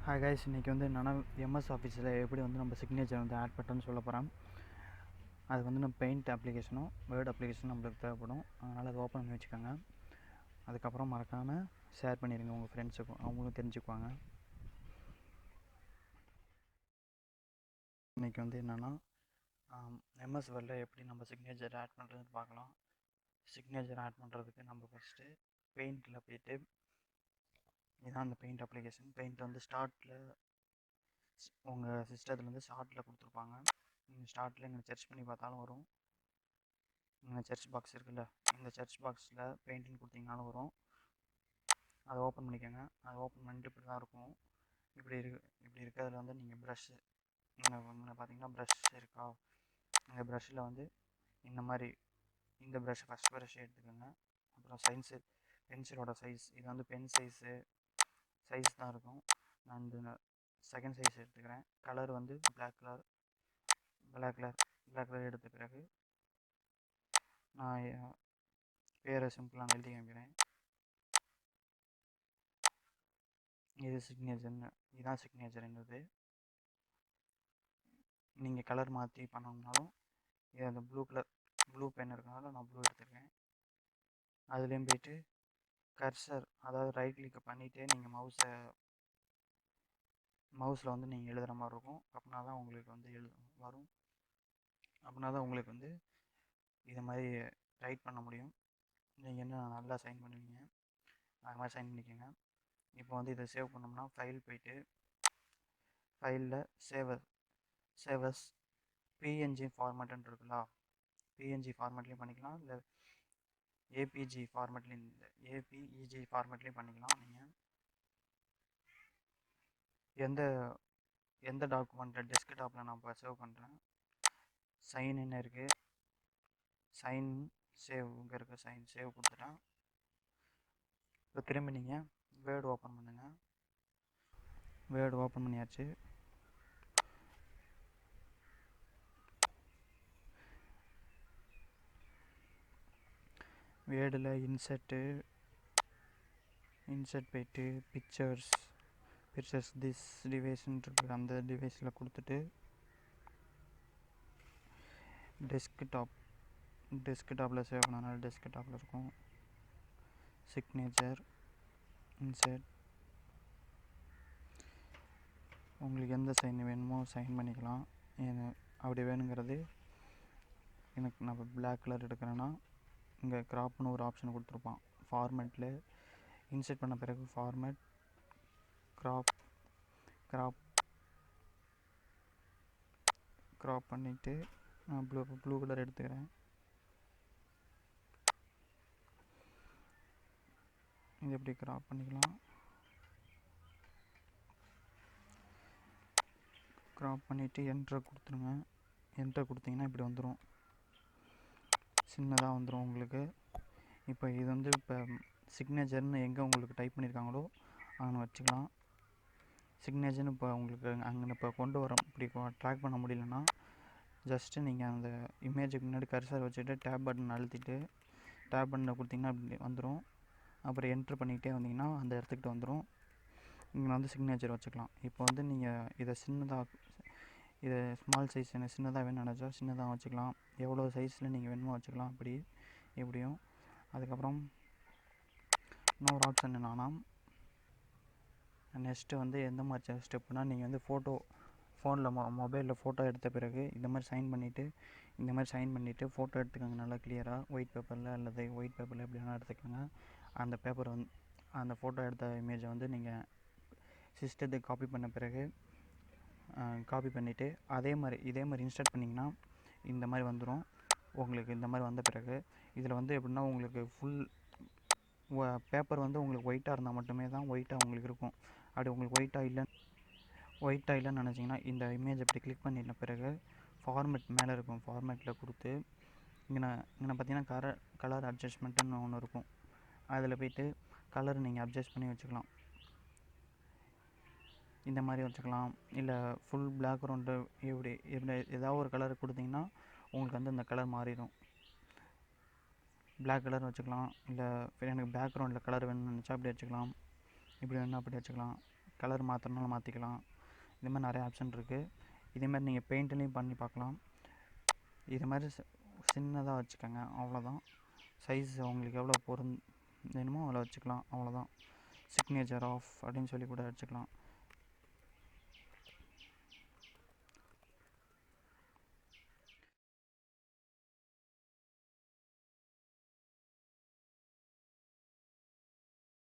Hi guys, இன்றைக்கி வந்து என்னென்னா எம்எஸ் ஆஃபீஸில் எப்படி வந்து நம்ம சிக்னேச்சர் வந்து ஆட் பண்ணுறோன்னு சொல்ல போகிறேன். அது வந்து நம்ம பெயிண்ட் அப்ளிகேஷனும் வேர்ட் அப்ளிகேஷனும் நம்மளுக்கு தேவைப்படும். அதனால் அதை ஓப்பன் பண்ணி வச்சுக்கோங்க. அதுக்கப்புறம் மறக்காமல் ஷேர் பண்ணிடுங்க உங்கள் ஃப்ரெண்ட்ஸுக்கும், அவங்களும் தெரிஞ்சுக்குவாங்க. இன்றைக்கி வந்து என்னென்னா எம்எஸ் வேர்டில் எப்படி நம்ம சிக்னேச்சர் ஆட் பண்ணுறதுன்னு பார்க்கலாம். சிக்னேச்சர் ஆட் பண்ணுறதுக்கு நம்ம ஃபஸ்ட்டு பெயிண்டில் போய்ட்டு, இதுதான் அந்த பெயிண்ட் அப்ளிகேஷன். பெயிண்ட் வந்து ஸ்டார்ட்டில் உங்கள் சிஸ்டத்தில் வந்து ஸ்டார்ட்டில் கொடுத்துருப்பாங்க. நீங்கள் ஸ்டார்ட்டில் இங்கே சர்ச் பண்ணி பார்த்தாலும் வரும். இங்கே சர்ச் பாக்ஸ் இருக்குல்ல, இந்த சர்ச் பாக்ஸில் பெயிண்டிங் கொடுத்தீங்கனாலும் வரும். அதை ஓப்பன் பண்ணிக்கோங்க. அதை ஓப்பன் பண்ணிட்டு இப்படி தான் இருக்கும். இப்படி இருக்கிறதுல வந்து நீங்கள் ப்ரஷ்ஷு இங்கே பார்த்தீங்கன்னா ப்ரஷ் இருக்கா, இந்த ப்ரஷ்ஷில் வந்து இந்த ப்ரஷ் ஃபஸ்ட் ப்ரஷ் எடுத்துக்கோங்க. அப்புறம் பென்சிலோட சைஸ், இது வந்து பென் சைஸ் தான் இருக்கும். நான் இந்த செகண்ட் சைஸ் எடுத்துக்கிறேன். கலர் வந்து பிளாக் கலர் எடுத்த பிறகு நான் பேரை சிம்பிளாக எழுதி காமிக்கிறேன். இதுதான் சிக்னேச்சர் என்னது. நீங்கள் கலர் மாற்றி பண்ணணும்னாலும் இது அந்த ப்ளூ பென் இருக்கனால நான் ப்ளூ எடுத்துருக்கேன். அதுலேயும் போய்ட்டு கர்சர், அதாவது ரைட் கிளிக் பண்ணிவிட்டு நீங்கள் மவுஸில் வந்து நீங்கள் எழுதுகிற மாதிரி இருக்கும். அப்படின்னா தான் உங்களுக்கு வந்து வரும். அப்படின்னா தான் உங்களுக்கு வந்து இது மாதிரி ரைட் பண்ண முடியும். நீங்கள் என்ன நல்லா சைன் பண்ணுவீங்க, அது மாதிரி சைன் பண்ணிக்கோங்க. இப்போ வந்து இதை சேவ் பண்ணோம்னா ஃபைல் போய்ட்டு ஃபைலில் சேவஸ் பிஎன்ஜி ஃபார்மேட்டுன்னு இருக்குல்ல, பிஎன்ஜி ஃபார்மேட்லேயும் பண்ணிக்கலாம், இல்லை ஏபிஜி ஃபார்மேட்லேயும் பண்ணிக்கலாம். நீங்கள் எந்த டாக்குமெண்ட்டை டெஸ்க்டாப்பில் நான் இப்போ சேவ் பண்ணுறேன், சைன் இருக்குது, சைன் சேவ் இங்கே இருக்குது, சைன் சேவ் கொடுத்துட்டேன். இப்போ திரும்பி நீங்கள் வேர்டு ஓப்பன் பண்ணுங்கள். வேர்டு ஓப்பன் பண்ணியாச்சு. வேர்டில் இன்சர்ட் போய்ட்டு பிக்சர்ஸ் திஸ் டிவைஸ்ன்னு இருக்குது, அந்த டிவைஸில் கொடுத்துட்டு டெஸ்க்டாப்பில் சேவ் பண்ணனால டெஸ்க்டாப்பில் இருக்கும். சிக்னேச்சர் இன்சர்ட், உங்களுக்கு எந்த சைன் வேணுமோ சைன் பண்ணிக்கலாம். அப்படி வேணுங்கிறது எனக்கு நான் பிளாக் கலர் எடுக்கிறேன்னா இங்கே கிராப்னு ஒரு ஆப்ஷன் கொடுத்துருப்பான். ஃபார்மேட்டில் இன்சர்ட் பண்ண பிறகு ஃபார்மேட் கிராப் பண்ணிவிட்டு நான் ப்ளூ கலர் எடுத்துக்கிறேன். இது எப்படி கிராப் பண்ணிக்கலாம். கிராப் பண்ணிவிட்டு என்டர் கொடுத்துருங்க. என்டர் கொடுத்தீங்கன்னா இப்படி வந்துடும், சின்னதாக வந்துடும் உங்களுக்கு. இப்போ இது வந்து இப்போ சிக்னேச்சர்னு எங்கே உங்களுக்கு டைப் பண்ணியிருக்காங்களோ அங்கே வச்சுக்கலாம். சிக்னேச்சர்னு இப்போ உங்களுக்கு அங்கே இப்போ கொண்டு வர இப்படி ட்ராக் பண்ண முடியலன்னா ஜஸ்ட்டு நீங்கள் அந்த இமேஜுக்கு முன்னாடி கர்சர் வச்சுட்டு டேப் பட்டன் அழுத்திட்டு டேப் பட்டனை கொடுத்திங்கன்னா அப்படி வந்துடும். அப்புறம் என்ட்ரு பண்ணிக்கிட்டே வந்தீங்கன்னா அந்த இடத்துக்கிட்ட வந்துடும். இங்கே வந்து சிக்னேச்சர் வச்சுக்கலாம். இப்போ வந்து நீங்கள் இதை ஸ்மால் சைஸ் எனக்கு சின்னதாக வேணும்னு நினச்சா சின்னதாக வச்சுக்கலாம். எவ்வளோ சைஸில் நீங்கள் வேணுமோ வச்சுக்கலாம். எப்படியும் அதுக்கப்புறம் இன்னொரு ஆப்ஷன் என்னன்னா, நெக்ஸ்ட்டு வந்து எந்த மாதிரி ஸ்டெப்னா, நீங்கள் வந்து ஃபோனில் மொபைலில் ஃபோட்டோ எடுத்த பிறகு இந்த மாதிரி சைன் பண்ணிவிட்டு ஃபோட்டோ எடுத்துக்கோங்க நல்லா கிளியராக. ஒயிட் பேப்பரில் எப்படி வேணால் எடுத்துக்கோங்க. அந்த ஃபோட்டோ எடுத்த இமேஜை வந்து நீங்கள் சிஸ்டத்துக்கு காப்பி பண்ண பிறகு காப்பி பண்ணிவிட்டு இதே மாதிரி இன்ஸ்டால் பண்ணிங்கன்னா இந்த மாதிரி வந்துடும் உங்களுக்கு. இந்த மாதிரி வந்த பிறகு இதில் வந்து எப்படின்னா உங்களுக்கு ஃபுல் பேப்பர் வந்து உங்களுக்கு ஒயிட்டாக இருந்தால் மட்டுமே தான் ஒயிட்டாக உங்களுக்கு இருக்கும். அப்படி உங்களுக்கு ஒயிட்டாக இல்லைன்னு நினச்சிங்கன்னா இந்த இமேஜ் அப்படி கிளிக் பண்ணிட்ட பிறகு ஃபார்மேட் மேலே இருக்கும். ஃபார்மேட்டில் கொடுத்து இங்கே பார்த்தீங்கன்னா கலர் அட்ஜஸ்ட்மெண்ட்டுன்னு ஒன்று இருக்கும். அதில் போய்ட்டு கலர் நீங்கள் அட்ஜஸ்ட் பண்ணி வச்சுக்கலாம். இந்த மாதிரி வச்சுக்கலாம், இல்லை ஃபுல் பேக்ரவுண்டு எப்படி ஏதாவது ஒரு கலர் கொடுத்தீங்கன்னா உங்களுக்கு வந்து இந்த கலர் மாறிடும். பிளாக் கலர் வச்சுக்கலாம், இல்லை எனக்கு பேக்ரவுண்டில் கலர் வேணும்னு நினச்சா அப்படி வச்சுக்கலாம், இப்படி வேணும்னா அப்படி வச்சுக்கலாம். கலர் மாற்றணும்னாலும் மாற்றிக்கலாம். இது மாதிரி நிறைய ஆப்ஷன் இருக்குது. இதே மாதிரி நீங்கள் பெயிண்ட்லேயும் பண்ணி பார்க்கலாம். இது மாதிரி சின்னதாக வச்சுக்கோங்க, அவ்வளோதான். சைஸ் உங்களுக்கு எவ்வளோ வேணுமோ அவ்வளோ வச்சுக்கலாம், அவ்வளோதான். சிக்னேச்சர் ஆஃப் அப்படின்னு சொல்லி கூட வச்சுக்கலாம்.